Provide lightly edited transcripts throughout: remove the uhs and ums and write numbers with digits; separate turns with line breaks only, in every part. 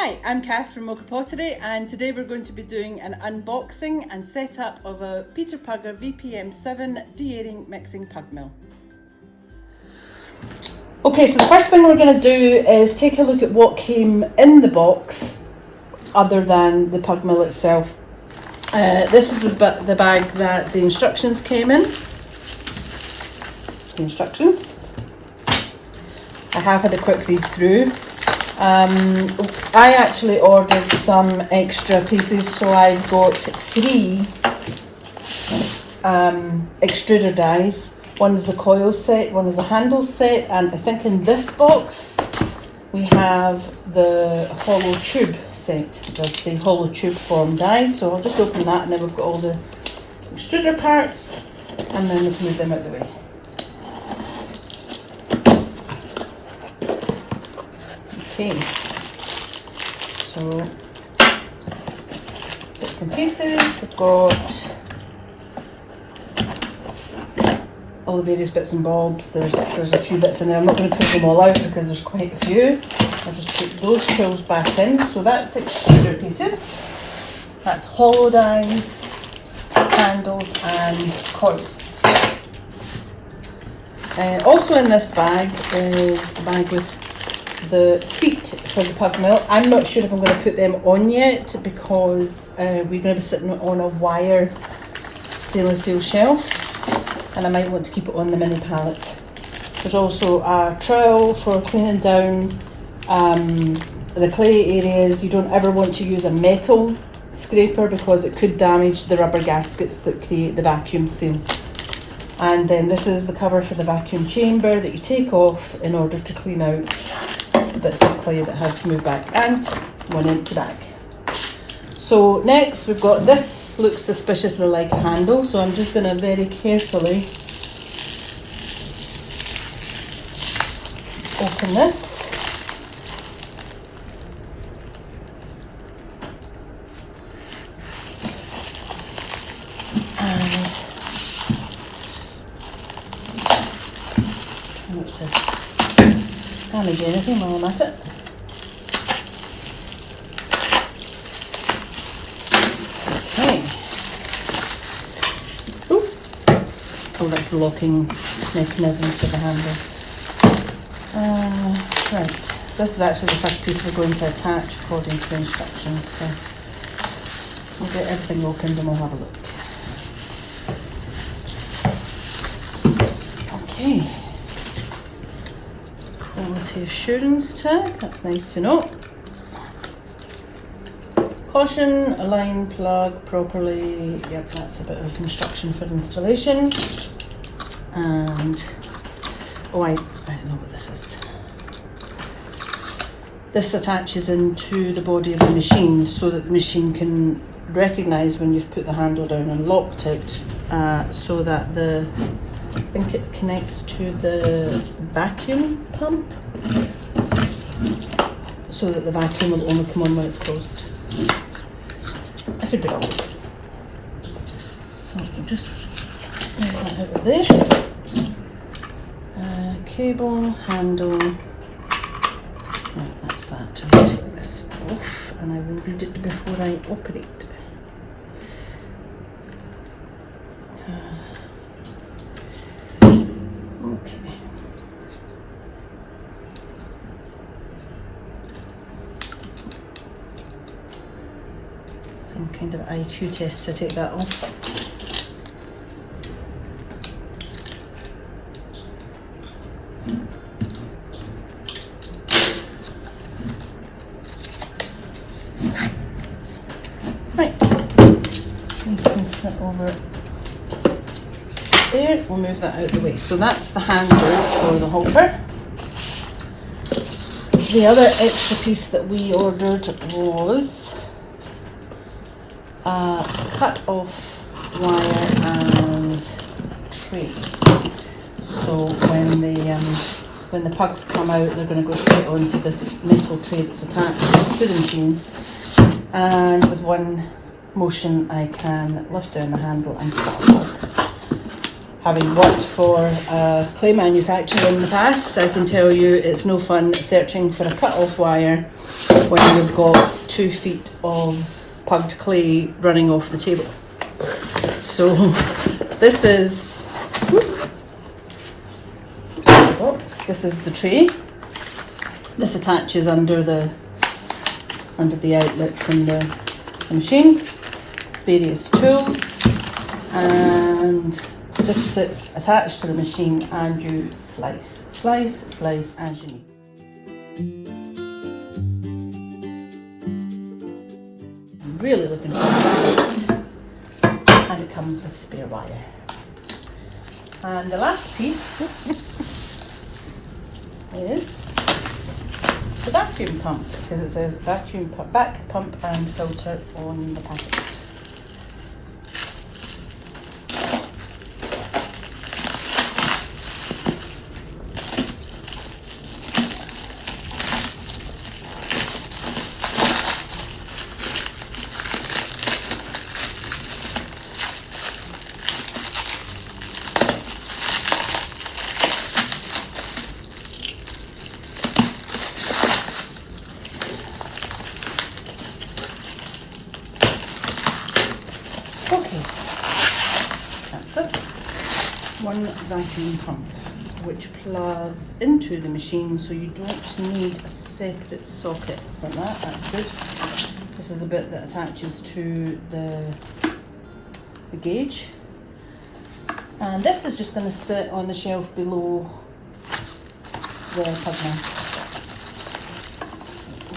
Hi, I'm Kath from MoKa Pottery, and today we're going to be doing an unboxing and setup of a Pugger VPM-7 de-airing mixing Pugmill. Okay, so the first thing we're going to do is take a look at what came in the box other than the Pugmill itself. This is the bag that the instructions came in. The instructions. I have had a quick read through. I actually ordered some extra pieces, so I've got 3 extruder dies. One is the coil set, one is the handle set, and I think in this box we have the hollow tube set. It does say hollow tube form die, so I'll just open that and then we've got all the extruder parts and then we can move them out of the way. Okay, so bits and pieces, we've got all the various bits and bobs. There's a few bits in there. I'm not going to put them all out because there's quite a few. I'll just put those tools back in. So that's extruder pieces, that's hollow dies, handles and coils. Also in this bag is a bag with the feet for the Pugmill. I'm not sure if I'm going to put them on yet because we're going to be sitting on a wire stainless steel shelf and I might want to keep it on the mini pallet. There's also a trowel for cleaning down the clay areas. You don't ever want to use a metal scraper because it could damage the rubber gaskets that create the vacuum seal. And then this is the cover for the vacuum chamber that you take off in order to clean out the bits of clay that have moved back, and one empty bag. So next we've got this, looks suspiciously like a handle, so I'm just going to very carefully open this. And not to damage anything while I'm at it. Okay. Ooh. Oh, that's the locking mechanism for the handle. Right, so this is actually the first piece we're going to attach according to the instructions, so we'll get everything opened and we'll have a look. Okay. Quality assurance tag, that's nice to know. Caution, align plug properly. Yep, that's a bit of instruction for installation. And oh, I know what this is. This attaches into the body of the machine so that the machine can recognise when you've put the handle down and locked it, so that I think it connects to the vacuum pump, so that the vacuum will only come on when it's closed. I could be wrong. So we'll just move that out of there. Cable, handle. Right, that's that. I'll take this off and I will read it before I operate. Okay. Some kind of IQ test to take that off. Right, these can sit over there. We'll move that out of the way. So that's the handle for the halter. The other extra piece that we ordered was a cut off wire and tray. So when the pugs come out, they're going to go straight onto this metal tray that's attached to the machine. And with one motion I can lift down the handle and cut a plug. having worked for a clay manufacturer in the past, I can tell you it's no fun searching for a cut-off wire when you've got 2 feet of pugged clay running off the table. So this is this is the tray. This attaches under the outlet from the machine. It's various tools, and this sits attached to the machine, and you slice as you need. I'm really looking forward to it, and it comes with spare wire. And the last piece is the vacuum pump, because it says vacuum pump, back pump and filter on the packet. Okay, that's this one vacuum pump, which plugs into the machine, so you don't need a separate socket for that. That's good. This is the bit that attaches to the gauge, and this is just going to sit on the shelf below the Pugmill.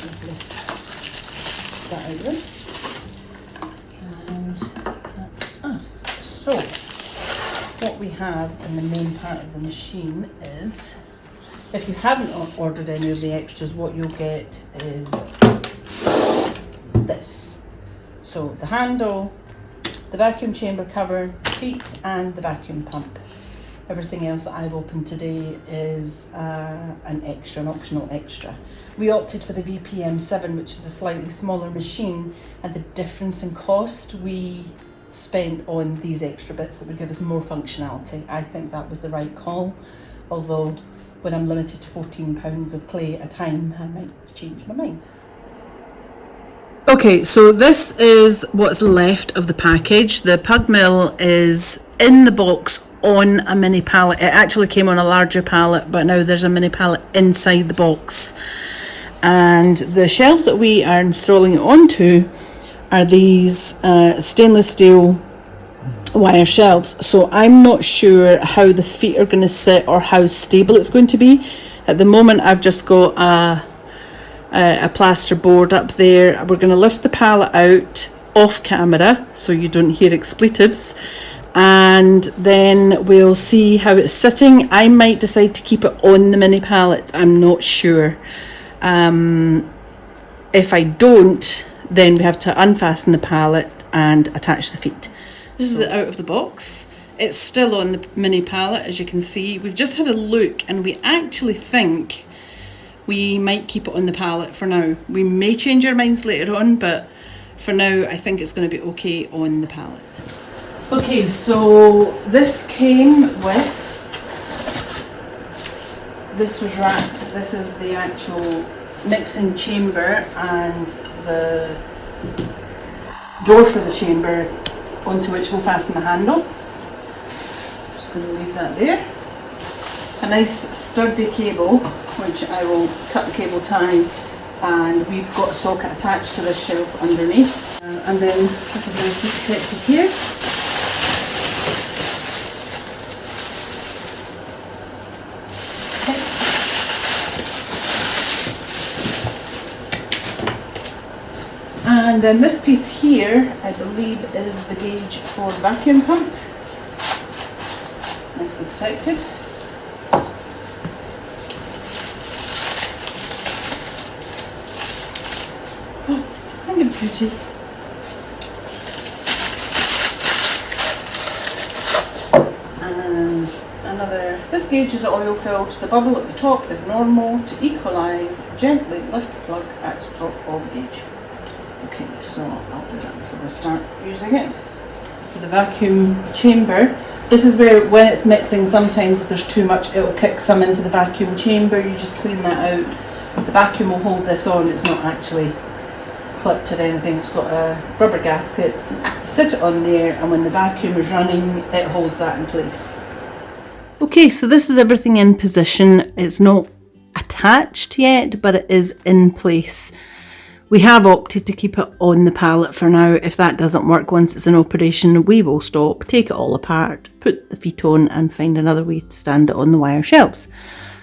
Just lift that out of it. So, what we have in the main part of the machine is, if you haven't ordered any of the extras, what you'll get is this. So, the handle, the vacuum chamber cover, feet, and the vacuum pump. Everything else that I've opened today is an optional extra. We opted for the VPM-7, which is a slightly smaller machine, and the difference in cost we spent on these extra bits that would give us more functionality. I think that was the right call, although when I'm limited to £14 of clay at a time, I might change my mind. Okay, so this is what's left of the package. The Pugmill is in the box on a mini pallet. It actually came on a larger pallet, but now there's a mini pallet inside the box. And the shelves that we are installing it onto are these stainless steel wire shelves. So I'm not sure how the feet are going to sit or how stable it's going to be. At the moment I've just got a plaster board up there. We're going to lift the pallet out off camera so you don't hear expletives, and then we'll see how it's sitting. I might decide to keep it on the mini pallet, I'm not sure. If I don't, then we have to unfasten the pallet and attach the feet. This is it out of the box. It's still on the mini pallet, as you can see. We've just had a look and we actually think we might keep it on the pallet for now. We may change our minds later on, but for now I think it's going to be okay on the pallet. Okay, so this came with, this was wrapped, this is the actual mixing chamber and the door for the chamber onto which we'll fasten the handle. Just going to leave that there. A nice sturdy cable, which I will cut the cable tie, and we've got a socket attached to this shelf underneath. And then this is nicely protected here. And then this piece here, I believe, is the gauge for the vacuum pump. Nicely protected. Oh, it's a thing of beauty. And another, this gauge is oil filled. The bubble at the top is normal. To equalise, gently lift the plug at the top of gauge. Okay, so I'll do that before I start using it. For the vacuum chamber, This is where, when it's mixing, sometimes if there's too much, it'll kick some into the vacuum chamber. You just clean that out. The vacuum will hold this on. It's not actually clipped or anything. It's got a rubber gasket. You sit it on there, and when the vacuum is running, it holds that in place. Okay, so this is everything in position. It's not attached yet, but it is in place. We have opted to keep it on the pallet for now. If that doesn't work once it's in operation, we will stop, take it all apart, put the feet on and find another way to stand it on the wire shelves.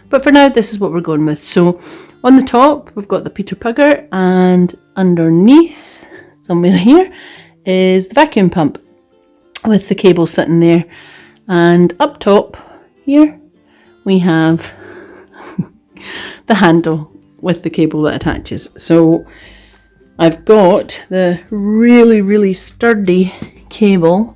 But for now, this is what we're going with. So on the top, we've got the Peter Pugger, and underneath, somewhere here, is the vacuum pump with the cable sitting there. And up top here, we have the handle with the cable that attaches. So I've got the really sturdy cable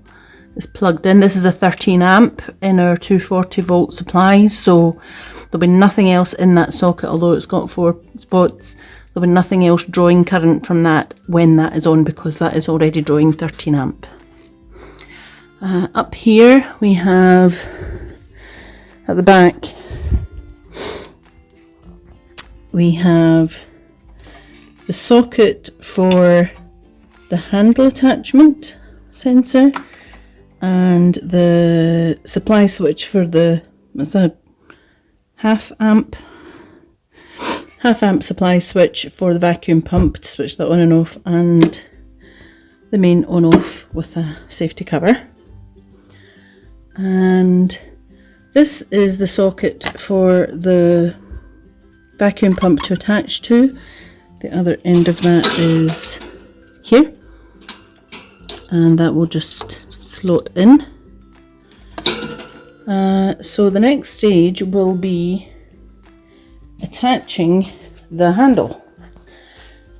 that's plugged in. This is a 13 amp in our 240 volt supply, so there'll be nothing else in that socket, although it's got 4 spots. There'll be nothing else drawing current from that when that is on, because that is already drawing 13 amp. Up here we have, at the back, we have the socket for the handle attachment sensor and the supply switch for the, what's that, half amp supply switch for the vacuum pump to switch that on and off, and the main on off with a safety cover. And this is the socket for the vacuum pump to attach to. The other end of that is here, and that will just slot in. So the next stage will be attaching the handle.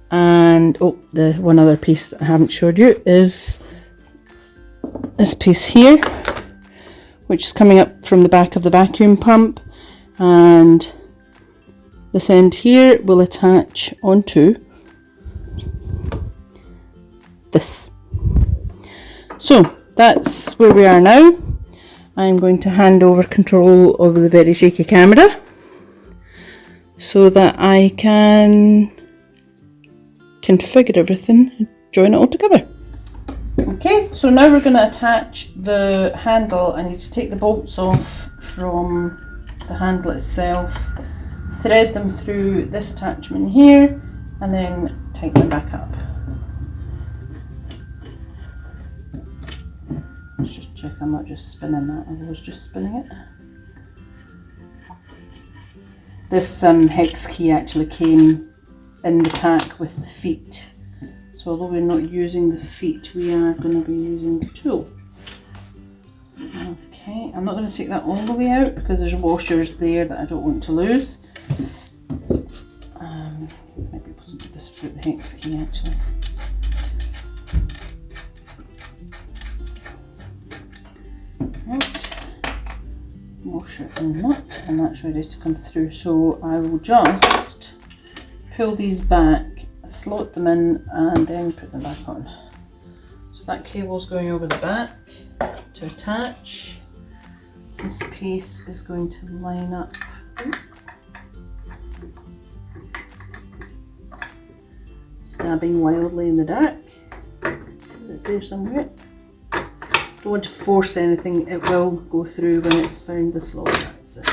And the one other piece that I haven't showed you is this piece here, which is coming up from the back of the vacuum pump, and this end here will attach onto this. So that's where we are now. I'm going to hand over control of the very shaky camera so that I can configure everything and join it all together. Okay, so now we're going to attach the handle. I need to take the bolts off from the handle itself, thread them through this attachment here, and then tighten them back up. Let's just check I'm not just spinning that. I was just spinning it. This hex key actually came in the pack with the feet. So although we're not using the feet, we are going to be using the tool. Okay, I'm not going to take that all the way out because there's washers there that I don't want to lose. Might be able to do this without the hex key actually. Right, washer and nut, and that's ready to come through. So I will just pull these back, slot them in, and then put them back on. So that cable's going over the back to attach. This piece is going to line up. Stabbing wildly in the dark. It's there somewhere. Don't want to force anything, it will go through when it's found the slot. That's it.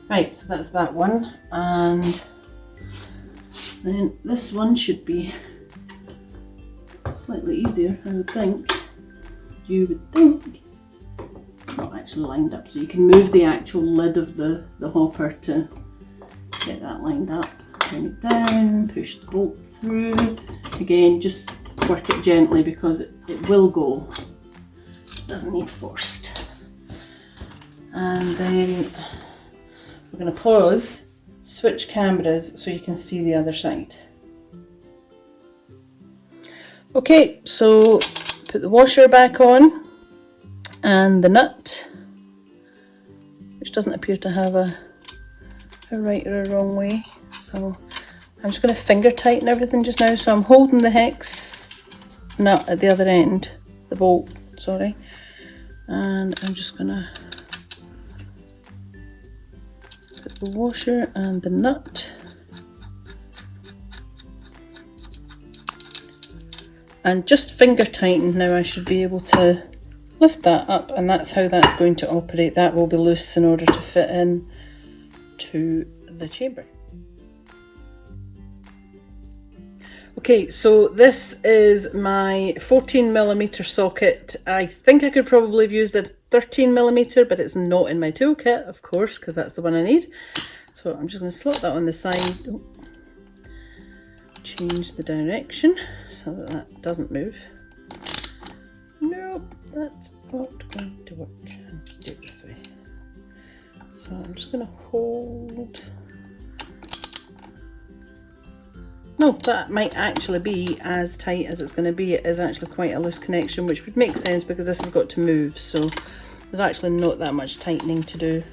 Right, so that's that one, and then this one should be slightly easier, I would think. You would think. Not actually lined up, so you can move the actual lid of the hopper to get that lined up. Turn it down, push the bolt through. Again, just work it gently because it will go. It doesn't need forced. And then we're going to pause, switch cameras so you can see the other side. Okay, so put the washer back on and the nut, which doesn't appear to have a right or a wrong way. So I'm just going to finger tighten everything just now. So I'm holding the hex nut at the other end, the bolt, sorry, And I'm just gonna put the washer and the nut. And just finger tighten. Now I should be able to lift that up, and that's how that's going to operate. That will be loose in order to fit in to the chamber. Okay, so this is my 14mm socket. I think I could probably have used a 13mm, but it's not in my toolkit, of course, because that's the one I need. So I'm just going to slot that on the side. Oh. Change the direction so that that doesn't move. Nope, that's not going to work. I'll do it this way. So I'm just going to hold. No, that might actually be as tight as it's going to be. It is actually quite a loose connection, which would make sense because this has got to move, so there's actually not that much tightening to do.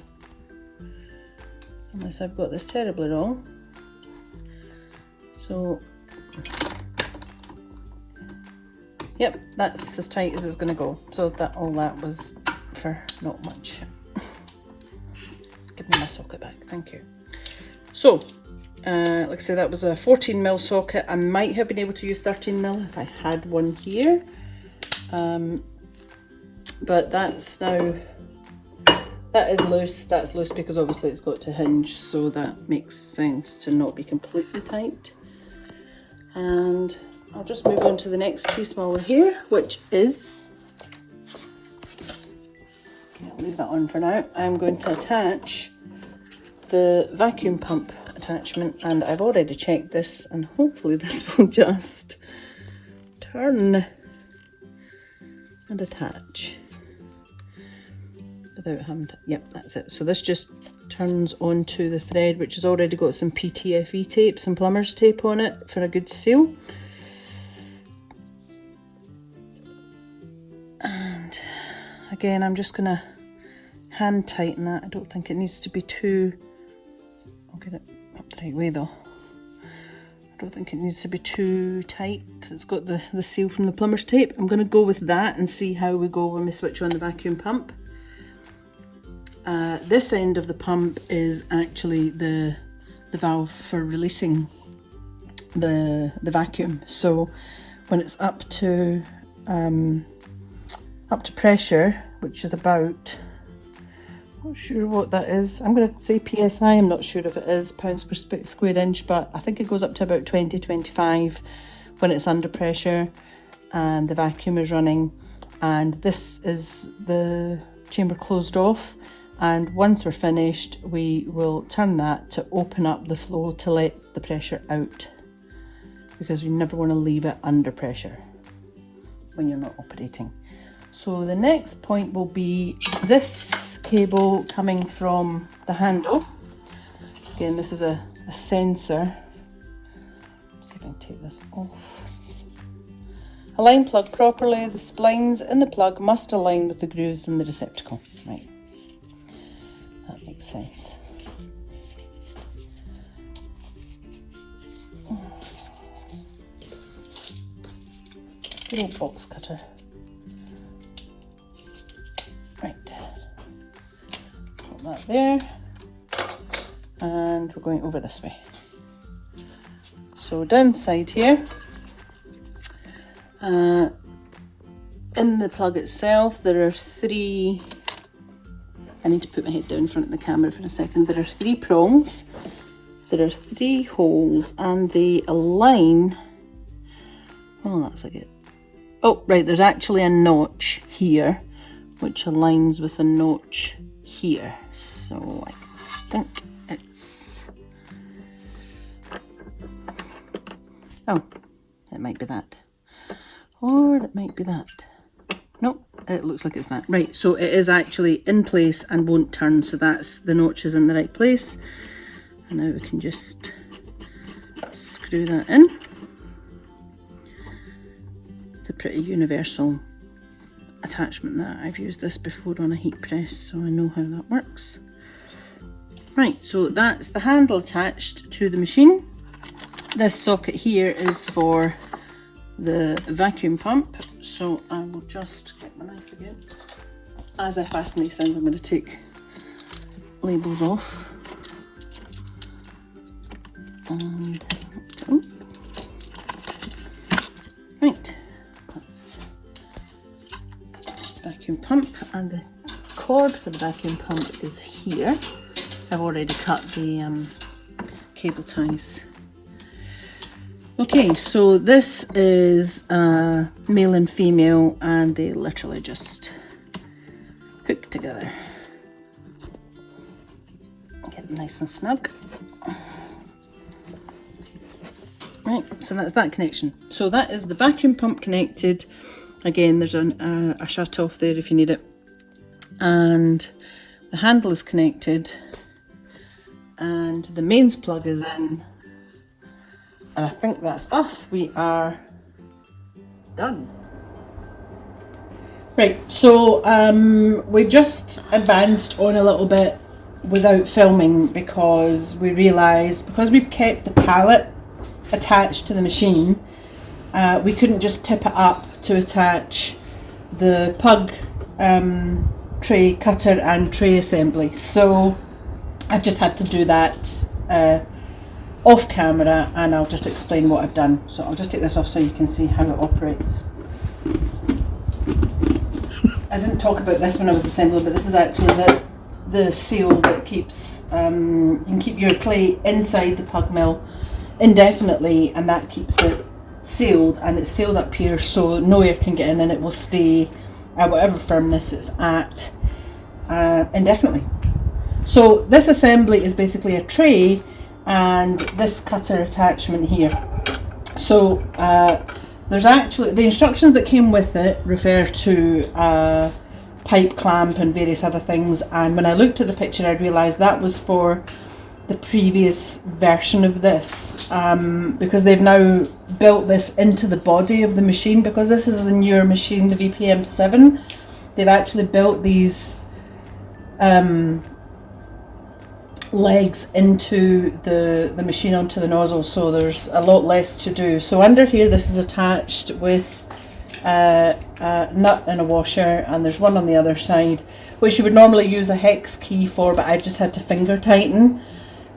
Unless I've got this terribly wrong. So, yep, that's as tight as it's going to go. So that all that was for not much. Give me my socket back, thank you. So, like I said, that was a 14mm socket. I might have been able to use 13mm if I had one here. But that's now, that is loose. That's loose because obviously it's got to hinge, so that makes sense to not be completely tight. And I'll just move on to the next piece while we're here, which is, okay, I'll leave that on for now. I'm going to attach the vacuum pump attachment, and I've already checked this, and hopefully this will just turn and attach without having to, yep, that's it. So this just turns onto the thread, which has already got some PTFE tape, some plumber's tape on it for a good seal. And again, I'm just gonna hand tighten that. I don't think it needs to be too, I'll get it up the right way though. I don't think it needs to be too tight because it's got the seal from the plumber's tape. I'm going to go with that and see how we go when we switch on the vacuum pump. This end of the pump is actually the valve for releasing the vacuum. So when it's up to pressure, which is about, not sure what that is. I'm going to say PSI. I'm not sure if it is pounds per square inch, but I think it goes up to about 20-25 when it's under pressure and the vacuum is running. And this is the chamber closed off. And once we're finished, we will turn that to open up the flow to let the pressure out, because we never want to leave it under pressure when you're not operating. So the next point will be this cable coming from the handle. Again, this is a sensor. Let's see if I can take this off. Align plug properly. The splines in the plug must align with the grooves in the receptacle. Right, that makes sense. Good old box cutter. Right, put that there, and we're going over this way. So down side here, in the plug itself, there are three, I need to put my head down in front of the camera for a second. There are three prongs, there are three holes, and they align, oh that's like it. Oh right, there's actually a notch here which aligns with a notch here. So I think it's, oh, it might be that. Or it might be that. Nope, it looks like it's that. Right, so it is actually in place and won't turn, so that's, the notch is in the right place. And now we can just screw that in. It's a pretty universal attachment that I've used this before on a heat press, so I know how that works. Right, so that's the handle attached to the machine. This socket here is for the vacuum pump, so I will just get my knife again. as I fasten these things, I'm going to take labels off. And right, that's vacuum pump, and the cord for the vacuum pump is here. I've already cut the cable ties. Okay, so this is male and female, and they literally just hook together. Get them nice and snug. Right, so that's that connection. So that is the vacuum pump connected. Again, there's a shut off there if you need it. And the handle is connected. And the mains plug is in. And I think that's us. We are done. Right, so we just advanced on a little bit without filming because we realised, because we've kept the palette attached to the machine, we couldn't just tip it up to attach the Pug tray cutter and tray assembly. So I've just had to do that off camera, and I'll just explain what I've done. So I'll just take this off so you can see how it operates. I didn't talk about this when I was assembling, but this is actually the seal that keeps, you can keep your clay inside the Pugmill indefinitely, and that keeps it sealed, and it's sealed up here so no air can get in, and it will stay at whatever firmness it's at indefinitely. So this assembly is basically a tray and this cutter attachment here. So there's actually, the instructions that came with it refer to a pipe clamp and various other things, and when I looked at the picture I realised that was for the previous version of this, because they've now built this into the body of the machine. Because this is the newer machine, the VPM-7, they've actually built these legs into the machine onto the nozzle, so there's a lot less to do. So under here this is attached with a nut and a washer, and there's one on the other side which you would normally use a hex key for, but I've just had to finger tighten,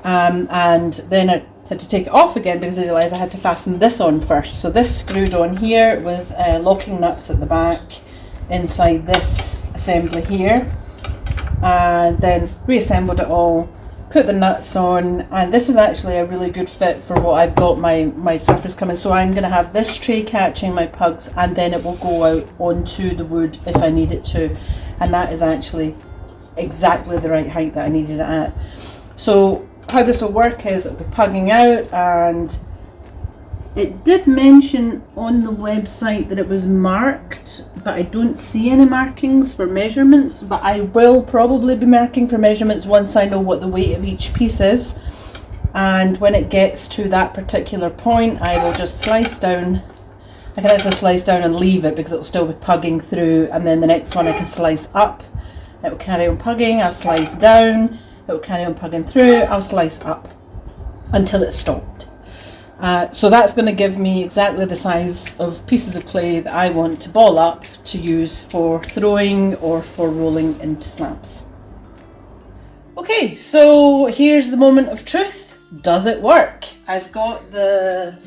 and then I had to take it off again because I realised I had to fasten this on first. So this screwed on here with locking nuts at the back inside this assembly here, and then reassembled it all, put the nuts on, and this is actually a really good fit for what I've got my surface coming. So I'm going to have this tray catching my pugs, and then it will go out onto the wood if I need it to, and that is actually exactly the right height that I needed it at. So how this will work is it'll be pugging out, and it did mention on the website that it was marked, but I don't see any markings for measurements, but I will probably be marking for measurements once I know what the weight of each piece is. And when it gets to that particular point, I will just slice down. I can actually slice down and leave it because it will still be pugging through, and then the next one I can slice up, it will carry on pugging, I'll slice down, it will carry on pugging through, I'll slice up until it's stopped. So that's going to give me exactly the size of pieces of clay that I want to ball up to use for throwing or for rolling into slabs. Okay, so here's the moment of truth. Does it work? I've got the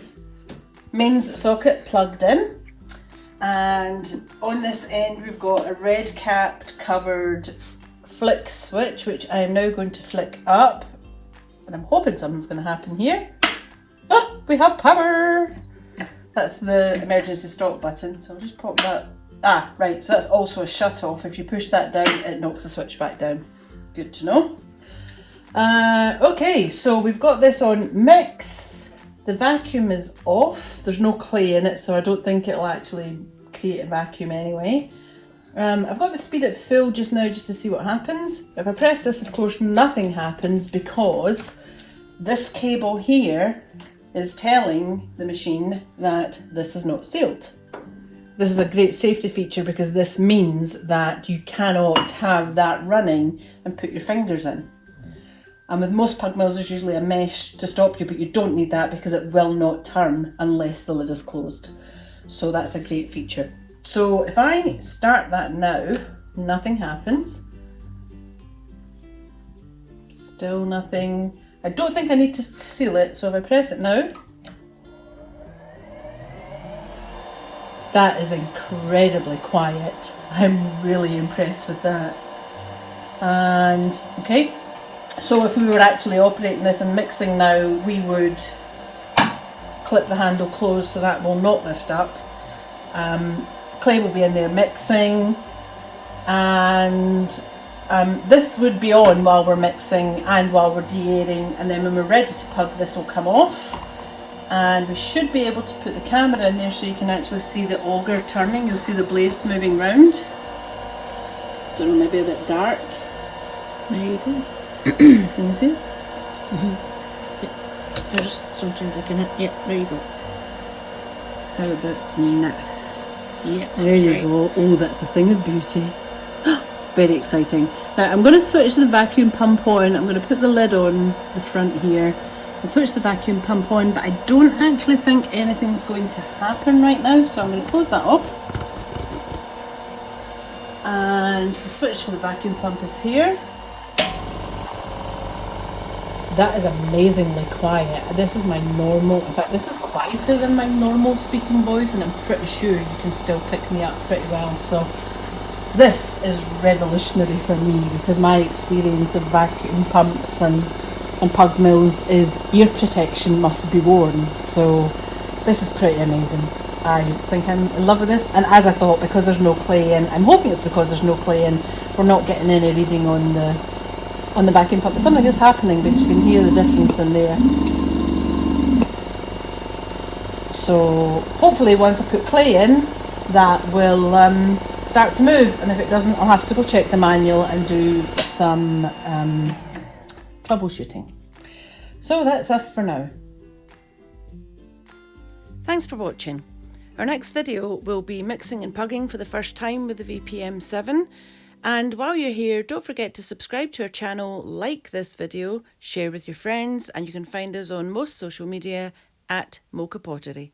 mains socket plugged in, and on this end we've got a red capped covered flick switch, which I am now going to flick up, and I'm hoping something's going to happen here. Oh, we have power! That's the emergency stop button, so I'll just pop that. Ah, right, so that's also a shut off. If you push that down, it knocks the switch back down. Good to know. Okay, so we've got this on mix. The vacuum is off. There's no clay in it, so I don't think it'll actually create a vacuum anyway. I've got the speed at full just now just to see what happens. If I press this, of course, nothing happens because this cable here is telling the machine that this is not sealed. This is a great safety feature because this means that you cannot have that running and put your fingers in. And with most Pugmills there's usually a mesh to stop you, but you don't need that because it will not turn unless the lid is closed. So that's a great feature. So if I start that now, nothing happens. Still nothing. I don't think I need to seal it, so if I press it now, that is incredibly quiet. I'm really impressed with that. And okay, so if we were actually operating this and mixing now, we would clip the handle closed so that will not lift up. Clay will be in there mixing, and this would be on while we're mixing and while we're de-airing, and then when we're ready to pug, this will come off, and we should be able to put the camera in there so you can actually see the auger turning. You'll see the blades moving round. Don't know, maybe a bit dark.
There you go.
Can you see?
There's something looking at. Yeah, there you go.
How about now?
Yeah,
There you go. Oh, that's a thing of beauty. It's very exciting. Now I'm going to switch the vacuum pump on. I'm going to put the lid on the front here and switch the vacuum pump on, but I don't actually think anything's going to happen right now, so I'm going to close that off. And the switch for the vacuum pump is here. That is amazingly quiet. This is my normal, in fact this is quieter than my normal speaking voice, and I'm pretty sure you can still pick me up pretty well. So this is revolutionary for me, because my experience of vacuum pumps and Pugmills is ear protection must be worn. So this is pretty amazing. I think I'm in love with this, and as I thought, because there's no clay in, I'm hoping it's because there's no clay in, we're not getting any reading on the vacuum pump. Something is happening, but you can hear the difference in there. So hopefully once I put clay in, that will start to move, and if it doesn't, I'll have to go check the manual and do some troubleshooting. So that's us for now. Thanks for watching. Our next video will be mixing and pugging for the first time with the VPM-7. And while you're here, don't forget to subscribe to our channel, like this video, share with your friends, and you can find us on most social media at MoKa Pottery.